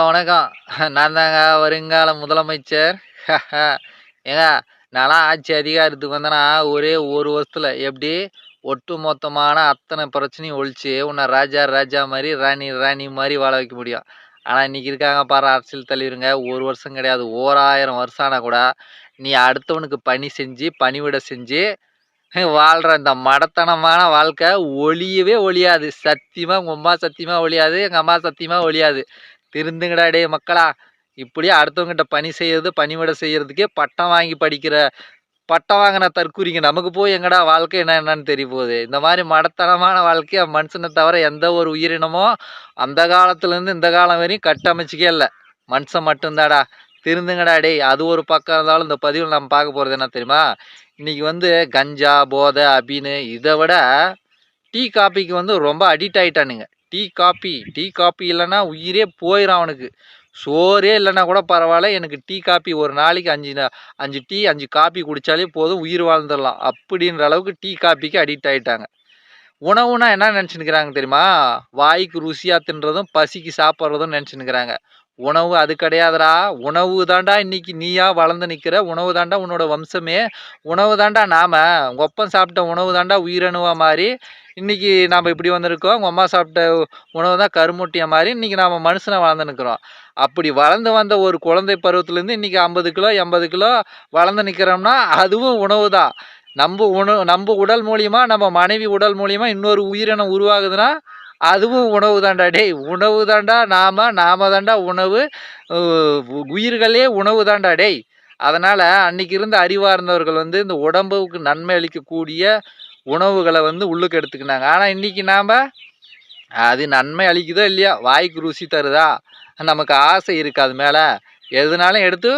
வணக்கம். நான் தாங்க வருங்கால முதலமைச்சர். ஏங்க நான்லாம் ஆட்சி அதிகாரத்துக்கு வந்தேன்னா, ஒரே 1 வருஷத்துல எப்படி ஒட்டுமொத்தமான அத்தனை பிரச்சனையும் ஒழிச்சு, உன்ன ராஜா ராஜா மாரி, ராணி ராணி மாரி வாழ வைக்க முடியும். ஆனா இன்னைக்கு இருக்காங்க பாரு அரசியல் தலைவருங்க, 1 வருஷம் கிடையாது, 1000 வருஷம் ஆனா கூட, நீ அடுத்தவனுக்கு பணி செஞ்சு, பணிவிடை செஞ்சு வாழ்ற இந்த மடத்தனமான வாழ்க்கை ஒழியவே ஒழியாது. சத்தியமா உங்க அம்மா சத்தியமா ஒழியாது. எங்க அம்மா சத்தியமா ஒழியாது. திருந்துங்கடா டேய் மக்களா! இப்படியே அடுத்தவங்ககிட்ட பணி செய்யறது, பணிவிடை செய்யறதுக்கே பட்டம் வாங்கி படிக்கிற பட்டம் வாங்கின தற்கூரிங்க. நமக்கு போய் எங்கடா வாழ்க்கை என்னன்னு தெரிய போகுது. இந்த மாதிரி மடத்தனமான வாழ்க்கைய மனுஷனை தவிர எந்த ஒரு உயிரினமும் அந்த காலத்துலேருந்து இந்த காலம் வரையும் கட்டமைச்சிக்கே இல்ல. மனுஷன் மட்டும்தாடா. திருந்துங்கடா டேய்! அது ஒரு பக்கம் இருந்தாலும் இந்த பதிவில் நம்ம பார்க்க போறது என்ன தெரியுமா? இன்னைக்கு கஞ்சா, போதை, அபின்னு இதை விட டீ, காப்பிக்கு ரொம்ப அடிக்ட் ஆயிட்டானுங்க. டீ காப்பி இல்லைன்னா உயிரே போயிடும் அவனுக்கு. சோறே இல்லைன்னா கூட பரவாயில்ல, எனக்கு டீ, காப்பி ஒரு நாளைக்கு 5 டீ 5 காப்பி குடித்தாலே போதும், உயிர் வாழ்ந்துடலாம் அப்படின்ற அளவுக்கு டீ, காப்பிக்கு அடிக்ட் ஆகிட்டாங்க. உணவுனா என்ன நினச்சின்னுக்கிறாங்க தெரியுமா? வாய்க்கு ருசியாக தின்றதும் பசிக்கு சாப்பிட்றதும் நினச்சின்னுக்கிறாங்க. உணவு அது கிடையாதுடா. உணவு தாண்டா இன்னைக்கு நீயா வளர்ந்து நிற்கிற. உணவு தாண்டா உன்னோட வம்சமே. உணவு தாண்டா நாம உங்கள் ஒப்பம் சாப்பிட்ட உணவு தாண்டா உயிரணுவா மாறி இன்னைக்கு நாம் இப்படி வந்திருக்கோம். உங்கள் அம்மா சாப்பிட்ட உணவு தான் கருமுட்டியை மாறி இன்னைக்கு நாம் மனுஷனை வளர்ந்து நிற்கிறோம். அப்படி வளர்ந்து வந்த ஒரு குழந்தை பருவத்திலேருந்து இன்னைக்கு 50 கிலோ 80 கிலோ வளர்ந்து நிற்கிறோம்னா அதுவும் உணவு தான். நம்ம உடல் மூலியமாக, நம்ம மனைவி உடல் மூலியமாக இன்னொரு உயிரினம் உருவாகுதுன்னா அதுவும் உணவு தாண்டா டேய். உணவு தாண்டா நாம தாண்டா உணவு. உயிர்களே உணவு தாண்டா டேய். அதனால் அன்னைக்கு இருந்த அறிவார்ந்தவர்கள் இந்த உடம்புக்கு நன்மை அளிக்கக்கூடிய உணவுகளை உள்ளுக்கு எடுத்துக்கினாங்க. ஆனால் இன்னைக்கு நாம் அது நன்மை அளிக்குதோ இல்லையா, வாய்க்கு ருசி தருதா, நமக்கு ஆசை இருக்குது அது மேலே, எதுனாலும் எடுத்து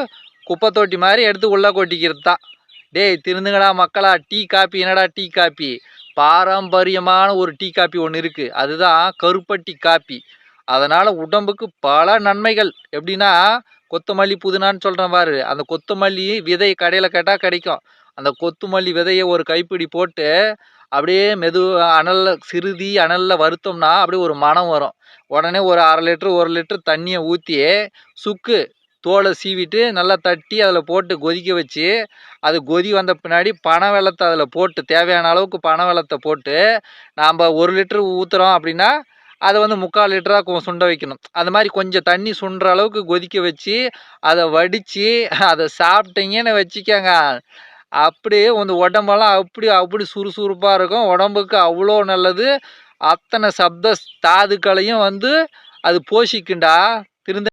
குப்பை தொட்டி மாதிரி எடுத்து உள்ளே கொட்டிக்கிறது தான். டேய் திருந்துங்கடா மக்களா. டீ, காப்பி என்னடா டீ, காப்பி? பாரம்பரியமான ஒரு டீ, காப்பி ஒன்று இருக்குது. அதுதான் கருப்பட்டி காப்பி. அதனால் உடம்புக்கு பல நன்மைகள். எப்படின்னா கொத்தமல்லி புதினான்னு சொல்கிறேன் பாரு, அந்த கொத்தமல்லி விதை கடையில் கேட்டால் கிடைக்கும். அந்த கொத்தமல்லி விதையை ஒரு கைப்பிடி போட்டு அப்படியே அனலில் சிறுதி அனலில் வறுத்தோம்னா அப்படியே ஒரு மனம் வரும். உடனே ஒரு 1/2 லிட்டரு 1 லிட்டரு தண்ணியை ஊற்றி சுக்கு தோலை சீவிட்டு நல்லா தட்டி அதில் போட்டு கொதிக்க வச்சு, அது கொதி வந்த பின்னாடி பனை வெல்லத்தை அதில் போட்டு, தேவையான அளவுக்கு பனை வெல்லத்தை போட்டு, நாம் 1 லிட்டரு ஊற்றுறோம் அப்படின்னா அதை 3/4 லிட்டராக சுண்ட வைக்கணும். அது மாதிரி கொஞ்சம் தண்ணி சுண்டுற அளவுக்கு கொதிக்க வச்சு அதை வடித்து அதை சாப்பிட்டீங்கன்னு வச்சுக்கோங்க, அப்படியே உடம்பெல்லாம் அப்படி சுறுசுறுப்பாக இருக்கும். உடம்புக்கு அவ்வளோ நல்லது. அத்தனை சப்த தாதுக்களையும் அது போஷிக்குண்டா. திருந்த